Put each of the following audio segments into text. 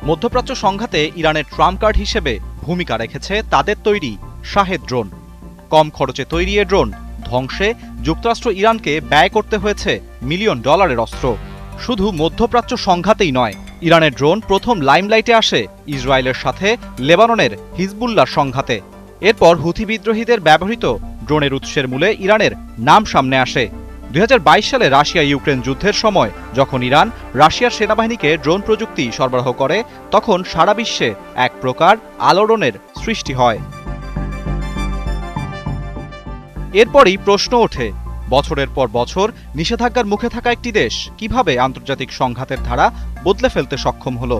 মধ্যপ্রাচ্য সংঘাতে ইরানের ট্রাম্প কার্ড হিসেবে ভূমিকা রেখেছে তাদের তৈরি শাহেদ ড্রোন। কম খরচে তৈরি এ ড্রোন ধ্বংসে যুক্তরাষ্ট্র ইরানকে ব্যয় করতে হয়েছে মিলিয়ন ডলারের অস্ত্র। শুধু মধ্যপ্রাচ্য সংঘাতেই নয়, ইরানের ড্রোন প্রথম লাইমলাইটে আসে ইসরায়েলের সাথে লেবাননের হিজবুল্লাহর সংঘাতে। এরপর হুথি বিদ্রোহীদের ব্যবহৃত ড্রোনের উৎসের মূলে ইরানের নাম সামনে আসে। 2022 সালে রাশিয়া ইউক্রেন যুদ্ধের সময় যখন ইরান রাশিয়ার সেনাবাহিনীকে ড্রোন প্রযুক্তি সরবরাহ করে, তখন সারা বিশ্বে এক প্রকার আলোড়নের সৃষ্টি হয়। এরপরই প্রশ্ন ওঠে, বছরের পর বছর নিষেধাজ্ঞার মুখে থাকা একটি দেশ কিভাবে আন্তর্জাতিক সংঘাতের ধারা বদলে ফেলতে সক্ষম হলো?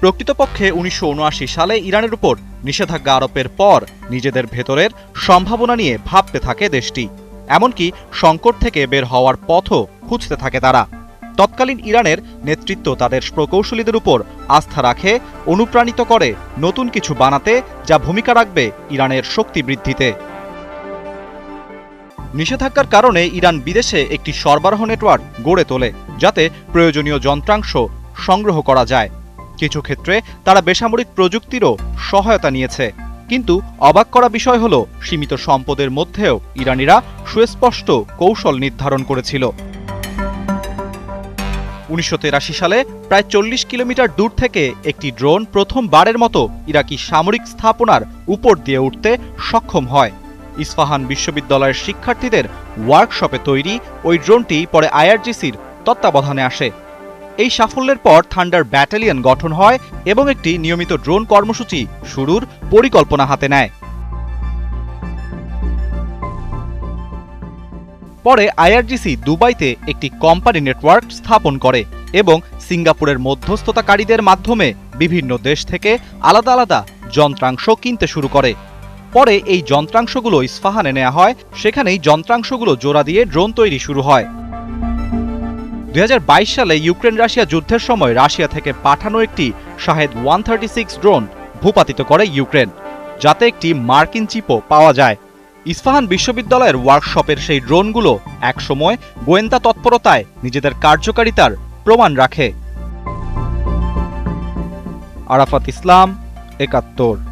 প্রকৃতপক্ষে 1979 সালে ইরানের উপর নিষেধাজ্ঞা আরোপের পর নিজেদের ভেতরের সম্ভাবনা নিয়ে ভাবতে থাকে দেশটি। এমনকি সংকট থেকে বের হওয়ার পথও খুঁজতে থাকে তারা। তৎকালীন ইরানের নেতৃত্ব তাদের প্রকৌশলীদের উপর আস্থা রাখে, অনুপ্রাণিত করে নতুন কিছু বানাতে যা ভূমিকা রাখবে ইরানের শক্তি বৃদ্ধিতে। নিষেধাজ্ঞার কারণে ইরান বিদেশে একটি সরবরাহ নেটওয়ার্ক গড়ে তোলে, যাতে প্রয়োজনীয় যন্ত্রাংশ সংগ্রহ করা যায়। কিছু ক্ষেত্রে তারা বেসামরিক প্রযুক্তিরও সহায়তা নিয়েছে। কিন্তু অবাক করা বিষয় হলো, সীমিত সম্পদের মধ্যেও ইরানিরা সুস্পষ্ট কৌশল নির্ধারণ করেছিল। 1983 সালে প্রায় 40 কিলোমিটার দূর থেকে একটি ড্রোন প্রথমবারের মতো ইরাকি সামরিক স্থাপনার উপর দিয়ে উঠতে সক্ষম হয়। ইস্পাহান বিশ্ববিদ্যালয়ের শিক্ষার্থীদের ওয়ার্কশপে তৈরি ওই ড্রোনটি পরে আইআরজিসির তত্ত্বাবধানে আসে। এই সাফল্যের পর থান্ডার ব্যাটালিয়ন গঠন হয় এবং একটি নিয়মিত ড্রোন কর্মসূচি শুরুর পরিকল্পনা হাতে নেয়। পরে আইআরজিসি দুবাইতে একটি কোম্পানি নেটওয়ার্ক স্থাপন করে এবং সিঙ্গাপুরের মধ্যস্থতাকারীদের মাধ্যমে বিভিন্ন দেশ থেকে আলাদা আলাদা যন্ত্রাংশ কিনতে শুরু করে। পরে এই যন্ত্রাংশগুলো ইস্পাহানে নেওয়া হয়, সেখানেই যন্ত্রাংশগুলো জোড়া দিয়ে ড্রোন তৈরি শুরু হয়। 2022 সালে ইউক্রেন রাশিয়া যুদ্ধের সময় রাশিয়া থেকে পাঠানো একটি শাহেদ 136 ড্রোন ভূপাতিত করে ইউক্রেন, যাতে একটি মার্কিন চিপও পাওয়া যায়। ইস্পাহান বিশ্ববিদ্যালয়ের ওয়ার্কশপের সেই ড্রোনগুলো একসময় গোয়েন্দা তৎপরতায় নিজেদের কার্যকারিতার প্রমাণ রাখে। আরাফাত ইসলাম, 71।